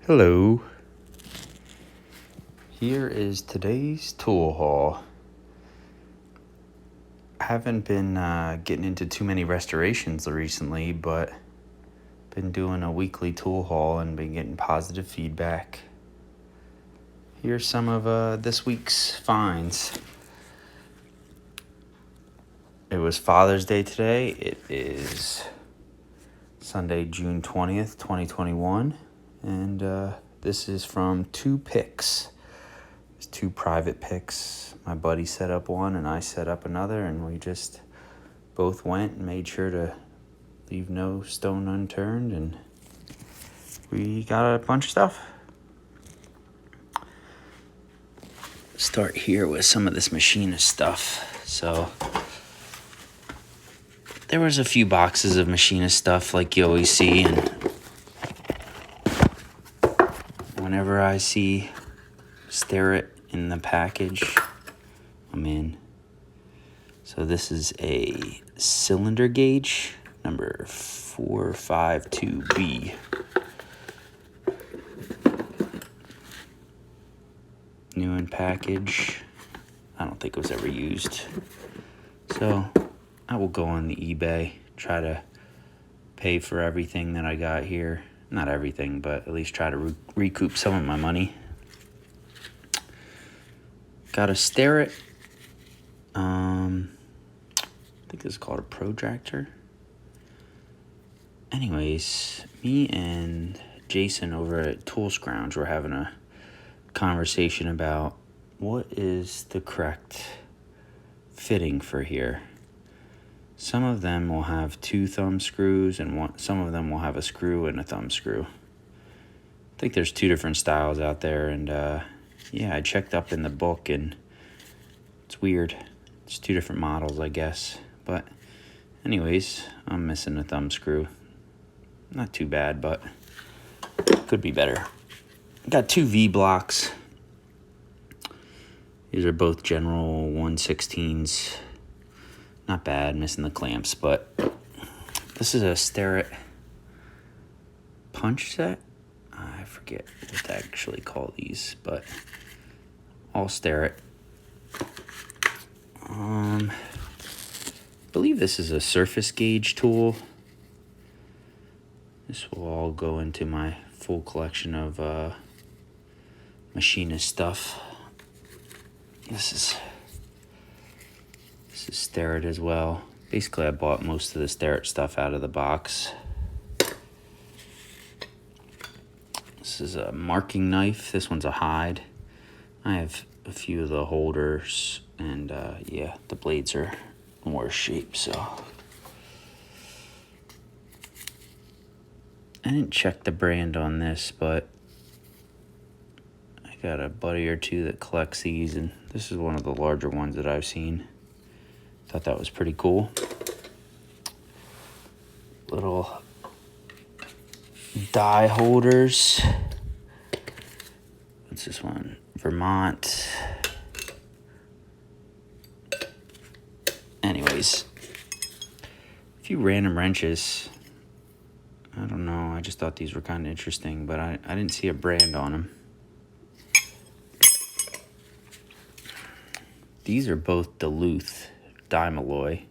Hello. Here is today's tool haul. I haven't been getting into too many restorations recently, but been doing a weekly tool haul and been getting positive feedback. Here's some of this week's finds. It was Father's Day today. It is Sunday, June 20th, 2021. And this is from two picks. There's two private picks. My buddy set up one and I set up another, and we just both went and made sure to leave no stone unturned, and we got a bunch of stuff. Start here with some of this machinist stuff. So there was a few boxes of machinist stuff like you always see, and whenever I see Starrett in the package, I'm in. So this is a cylinder gauge, number 452B. New in package. I don't think it was ever used. So I will go on the eBay, try to pay for everything that I got here. Not everything, but at least try to recoup some of my money. Got a Starrett. I think this is called a protractor. Anyways, me and Jason over at Tool Scrounge were having a conversation about what is the correct fitting for here. Some of them will have two thumb screws, and some of them will have a screw and a thumb screw. I think there's two different styles out there, and I checked up in the book, and it's weird. It's two different models, I guess. But anyways, I'm missing a thumb screw. Not too bad, but could be better. Got two V blocks. These are both General 116s. Not bad, missing the clamps, but this is a Starrett punch set. I forget what they actually call these, but all Starrett. I believe this is a surface gauge tool. This will all go into my full collection of machinist stuff. This is Starrett as well. Basically, I bought most of the Starrett stuff out of the box. This is a marking knife. This one's a hide. I have a few of the holders, and the blades are in worse shape, so I didn't check the brand on this, but I got a buddy or two that collects these, and this is one of the larger ones that I've seen. Thought that was pretty cool. Little die holders. What's this one? Vermont. Anyways, a few random wrenches. I don't know, I just thought these were kind of interesting, but I didn't see a brand on them. These are both Duluth Dymalloy.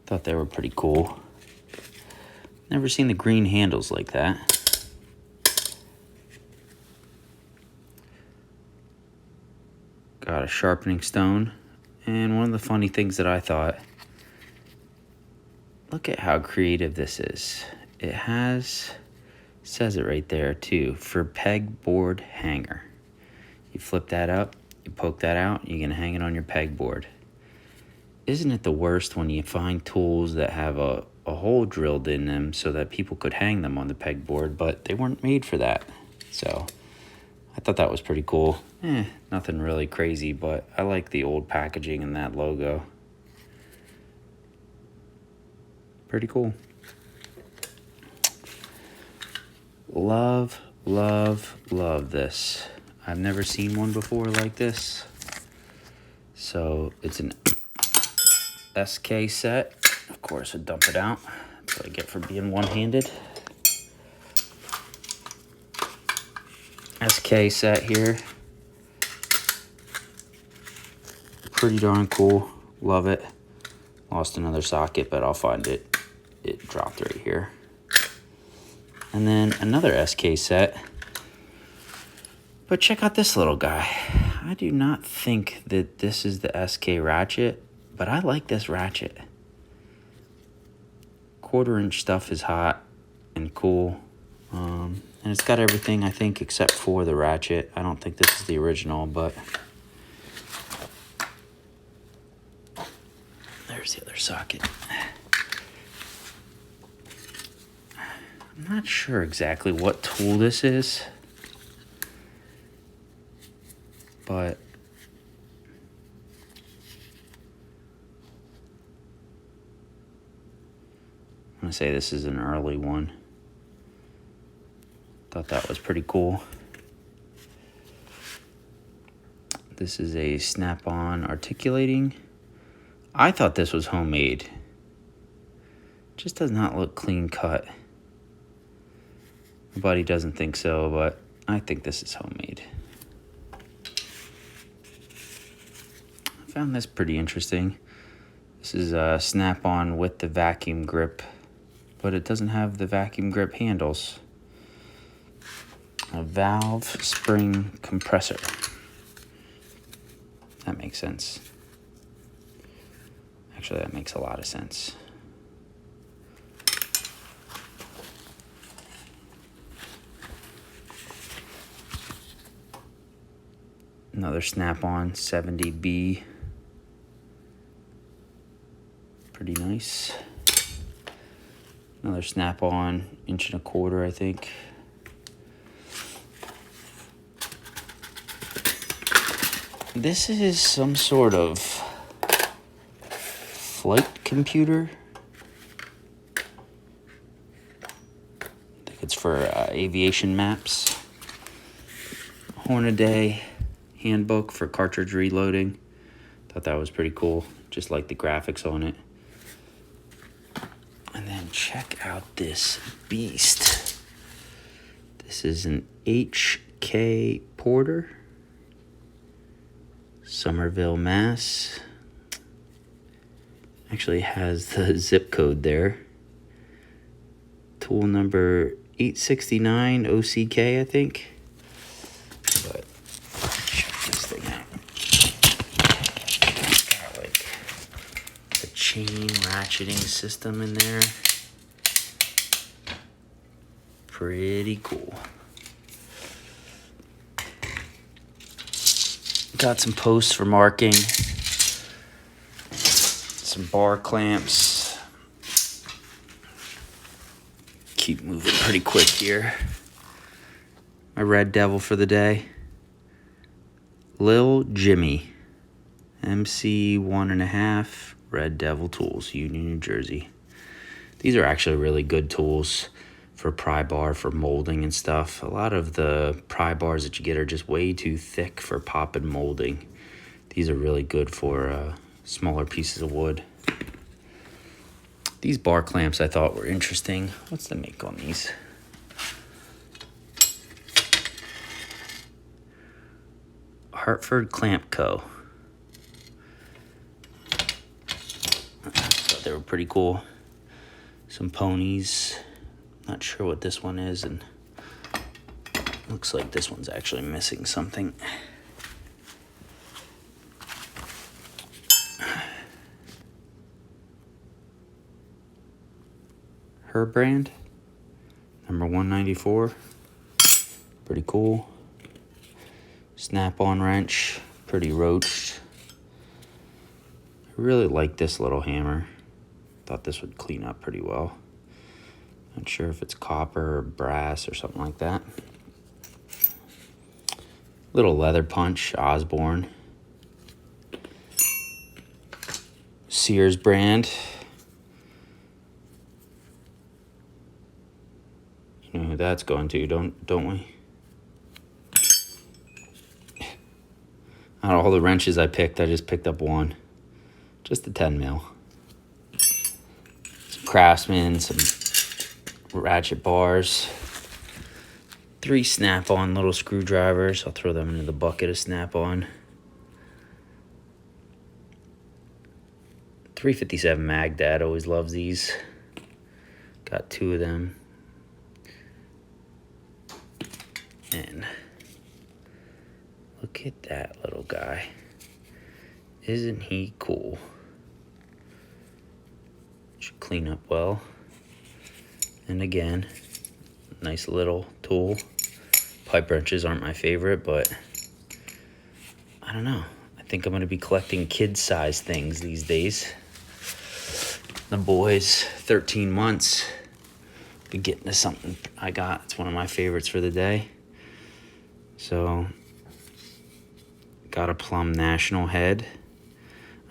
Thought they were pretty cool. Never seen the green handles like that. Got a sharpening stone. And one of the funny things that I thought, look at how creative this is. It says it right there too, for pegboard hanger. You flip that up, you poke that out, you can hang it on your pegboard. Isn't it the worst when you find tools that have a hole drilled in them so that people could hang them on the pegboard, but they weren't made for that? So I thought that was pretty cool. Nothing really crazy, but I like the old packaging and that logo. Pretty cool. Love, love, love this. I've never seen one before like this. So it's an SK set. Of course, I dump it out. That's what I get for being one-handed. SK set here. Pretty darn cool. Love it. Lost another socket, but I'll find it. It dropped right here. And then another SK set. But check out this little guy. I do not think that this is the SK ratchet, but I like this ratchet. 1/4-inch stuff is hot and cool. And it's got everything, I think, except for the ratchet. I don't think this is the original, but there's the other socket. I'm not sure exactly what tool this is, but I'm gonna say this is an early one. Thought that was pretty cool. This is a snap-on articulating. I thought this was homemade. Just does not look clean cut. My buddy doesn't think so, but I think this is homemade. I found this pretty interesting. This is a snap-on with the vacuum grip, but it doesn't have the vacuum grip handles. A valve spring compressor. That makes sense. Actually, that makes a lot of sense. Another snap-on 70B. Pretty nice. Another snap-on 1.25 inch, I think. This is some sort of flight computer. I think it's for aviation maps. Hornaday handbook for cartridge reloading. Thought that was pretty cool. Just like the graphics on it. And then check out this beast. This is an HK Porter. Somerville, Mass. Actually has the zip code there. Tool number 869 OCK, I think. But check this thing out. It's got like a chain ratcheting system in there. Pretty cool. Got some posts for marking, some bar clamps. Keep moving pretty quick here. My red devil for the day. Lil Jimmy, MC 1.5, Red Devil Tools, Union, New Jersey. These are actually really good tools for pry bar, for molding and stuff. A lot of the pry bars that you get are just way too thick for pop and molding. These are really good for smaller pieces of wood. These bar clamps I thought were interesting. What's the make on these? Hartford Clamp Co. Thought they were pretty cool. Some ponies. Not sure what this one is, and looks like this one's actually missing something. Her brand, number 194. Pretty cool. Snap-on wrench, pretty roached. I really like this little hammer. Thought this would clean up pretty well. Not sure if it's copper or brass or something like that. Little leather punch, Osborne. Sears brand. You know who that's going to, don't we? Out of all the wrenches I picked, I just picked up one. Just a 10 mil. Some Craftsman, some ratchet bars. 3 snap-on little screwdrivers. I'll throw them into the bucket of snap-on. 357 mag. Dad always loves these. Got 2 of them. And look at that little guy. Isn't he cool? Should clean up well. And again, nice little tool. Pipe wrenches aren't my favorite, but I don't know. I think I'm going to be collecting kid-sized things these days. The boys, 13 months, be getting to something I got. It's one of my favorites for the day. So, got a Plum National head.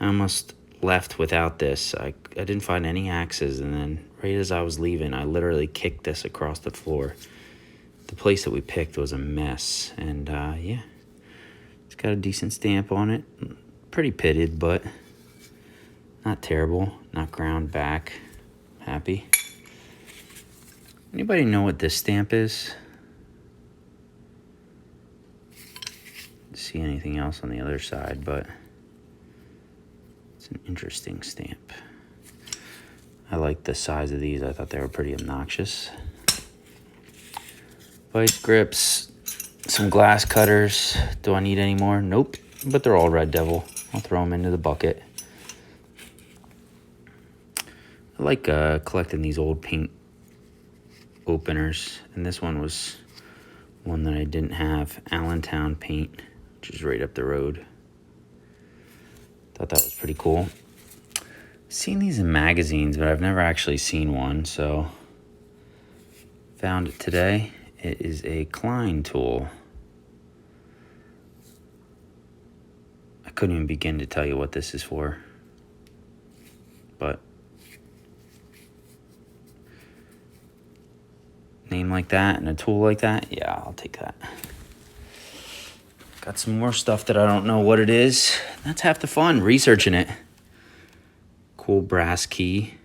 I almost left without this. I didn't find any axes, and then right as I was leaving, I literally kicked this across the floor. The place that we picked was a mess, and yeah, it's got a decent stamp on it. Pretty pitted, but not terrible. Not ground back. Happy. Anybody know what this stamp is? See anything else on the other side, but it's an interesting stamp. I like the size of these. I thought they were pretty obnoxious. Vice grips, some glass cutters. Do I need any more? Nope, but they're all Red Devil. I'll throw them into the bucket. I like collecting these old paint openers, and this one was one that I didn't have. Allentown paint, which is right up the road. Thought that was pretty cool. Seen these in magazines, but I've never actually seen one, so found it today. It is a Klein tool. I couldn't even begin to tell you what this is for, but name like that and a tool like that, yeah, I'll take that. Got some more stuff that I don't know what it is. That's half the fun, researching it. Cool brass key.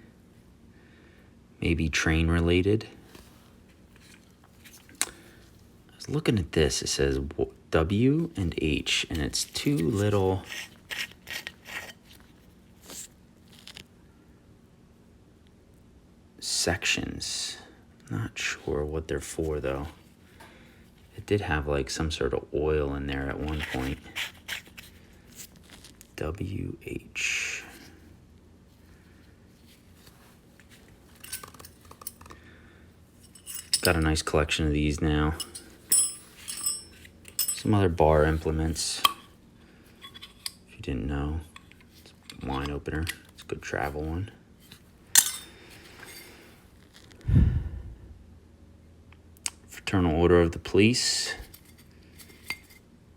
Maybe train related. I was looking at this. It says W and H, and it's 2 little sections. Not sure what they're for, though. It did have like some sort of oil in there at one point. WH. Got a nice collection of these now. Some other bar implements. If you didn't know, it's a wine opener. It's a good travel one. Fraternal Order of the Police.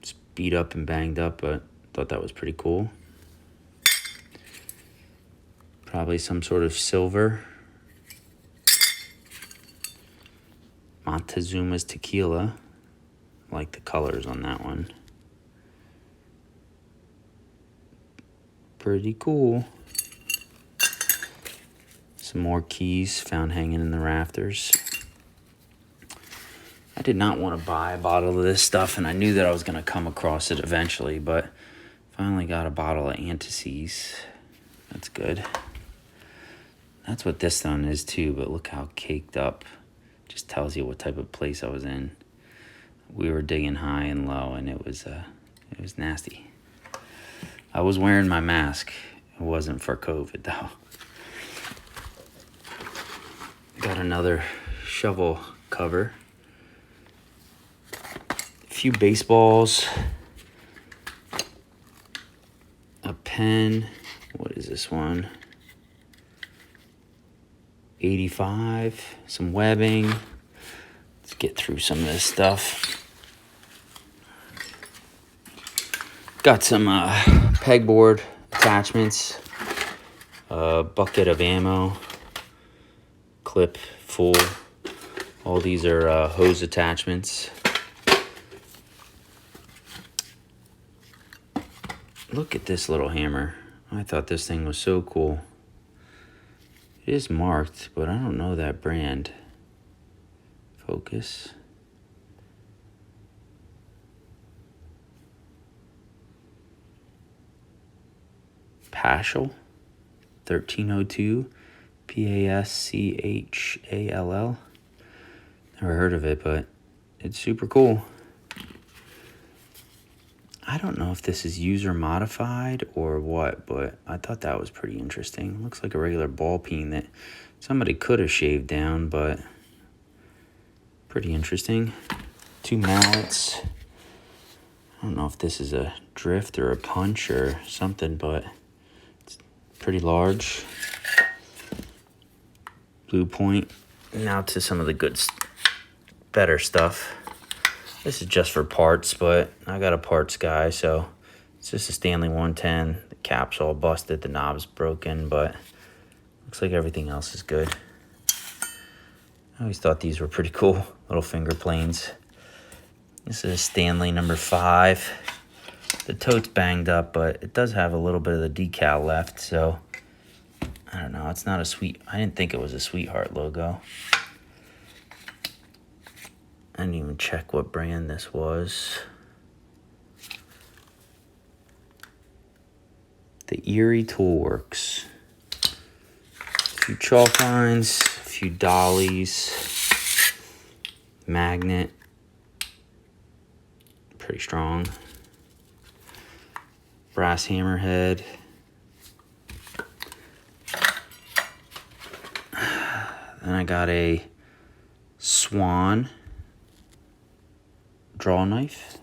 It's beat up and banged up, but thought that was pretty cool. Probably some sort of silver. Montezuma's tequila. Like the colors on that one. Pretty cool. Some more keys found hanging in the rafters. I did not want to buy a bottle of this stuff, and I knew that I was going to come across it eventually, but finally got a bottle of Antices. That's good. That's what this one is too, but look how caked up. Just tells you what type of place I was in. We were digging high and low, and it was nasty. I was wearing my mask. It wasn't for COVID, though. Got another shovel cover. A few baseballs. A pen. What is this one? 85. Some webbing. Let's get through some of this stuff. Got some pegboard attachments. A bucket of ammo. Clip full. All these are hose attachments. Look at this little hammer. I thought this thing was so cool. It is marked, but I don't know that brand. Focus. Paschal, 1302, Paschall. Never heard of it, but it's super cool. I don't know if this is user modified or what, but I thought that was pretty interesting. Looks like a regular ball peen that somebody could have shaved down, but pretty interesting. 2 mallets. I don't know if this is a drift or a punch or something, but it's pretty large. Blue point. Now to some of the better stuff. This is just for parts, but I got a parts guy, so it's just a Stanley 110. The cap's all busted, the knob's broken, but looks like everything else is good. I always thought these were pretty cool, little finger planes. This is Stanley number 5. The tote's banged up, but it does have a little bit of the decal left, so I don't know. It's not I didn't think it was a Sweetheart logo. I didn't even check what brand this was. The Erie Tool Works. A few chalk lines, a few dollies, magnet. Pretty strong. Brass hammerhead. Then I got a Swan draw knife.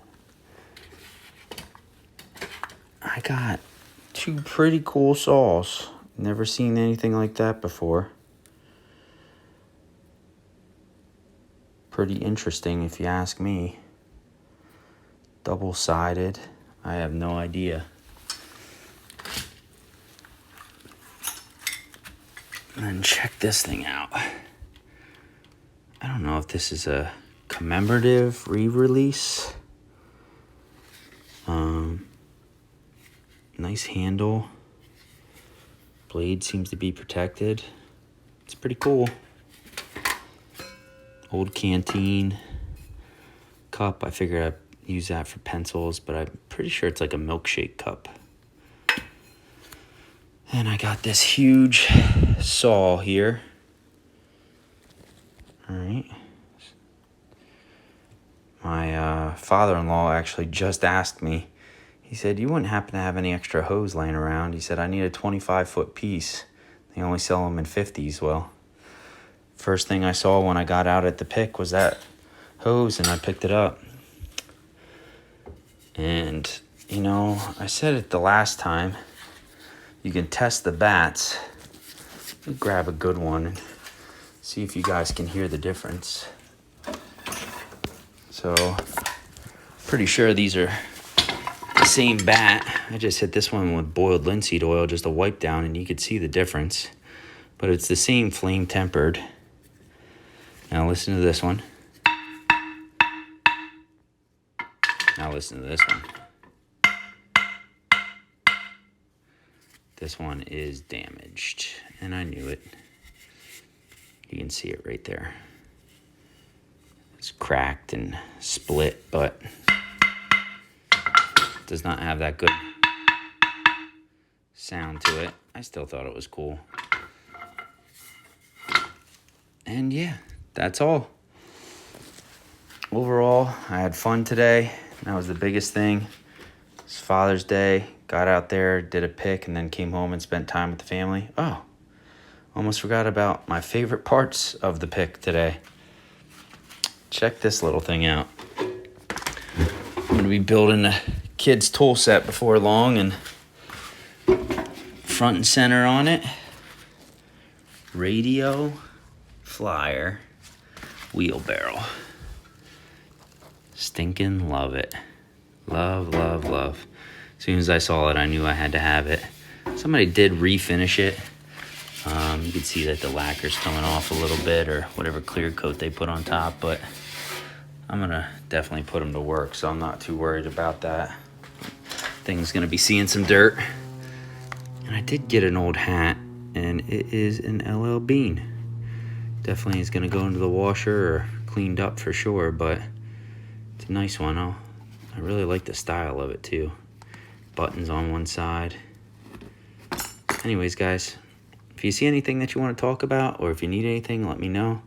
I got 2 pretty cool saws. Never seen anything like that before. Pretty interesting if you ask me. Double-sided. I have no idea. And then check this thing out. I don't know if this is a commemorative re-release. Nice handle. Blade seems to be protected. It's pretty cool. Old canteen cup. I figured I'd use that for pencils, but I'm pretty sure it's like a milkshake cup. And I got this huge saw here. All right. My father-in-law actually just asked me. He said, "You wouldn't happen to have any extra hose laying around?" He said, "I need a 25-foot piece. They only sell them in 50s. Well, first thing I saw when I got out at the pick was that hose, and I picked it up. And, you know, I said it the last time, you can test the bats. You grab a good one and see if you guys can hear the difference. So, pretty sure these are the same bat. I just hit this one with boiled linseed oil, just a wipe down, and you could see the difference. But it's the same flame tempered. Now listen to this one. Now listen to this one. This one is damaged, and I knew it. You can see it right there. It's cracked and split, but does not have that good sound to it. I still thought it was cool. And yeah, that's all. Overall, I had fun today. That was the biggest thing. It's Father's Day. Got out there, did a pick, and then came home and spent time with the family. Oh, almost forgot about my favorite parts of the pick today. Check this little thing out. I'm going to be building a kid's tool set before long, and front and center on it, radio flyer wheelbarrow. Stinking love it. Love, love, love. As soon as I saw it, I knew I had to have it. Somebody did refinish it. You can see that the lacquer's coming off a little bit, or whatever clear coat they put on top, but I'm gonna definitely put them to work, so I'm not too worried about that. Thing's gonna be seeing some dirt. And I did get an old hat, and it is an LL Bean. Definitely is gonna go into the washer or cleaned up for sure, but it's a nice one. I really like the style of it too. Buttons on one side. anyways, guys, if you see anything that you want to talk about, or if you need anything, let me know.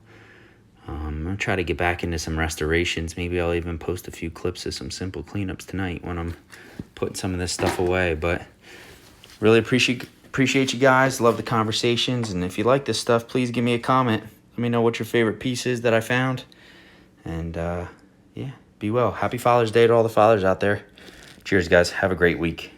I'm going to try to get back into some restorations. Maybe I'll even post a few clips of some simple cleanups tonight when I'm putting some of this stuff away. But really appreciate you guys. Love the conversations. And if you like this stuff, please give me a comment. Let me know what your favorite piece is that I found. And yeah, be well. Happy Father's Day to all the fathers out there. Cheers, guys. Have a great week.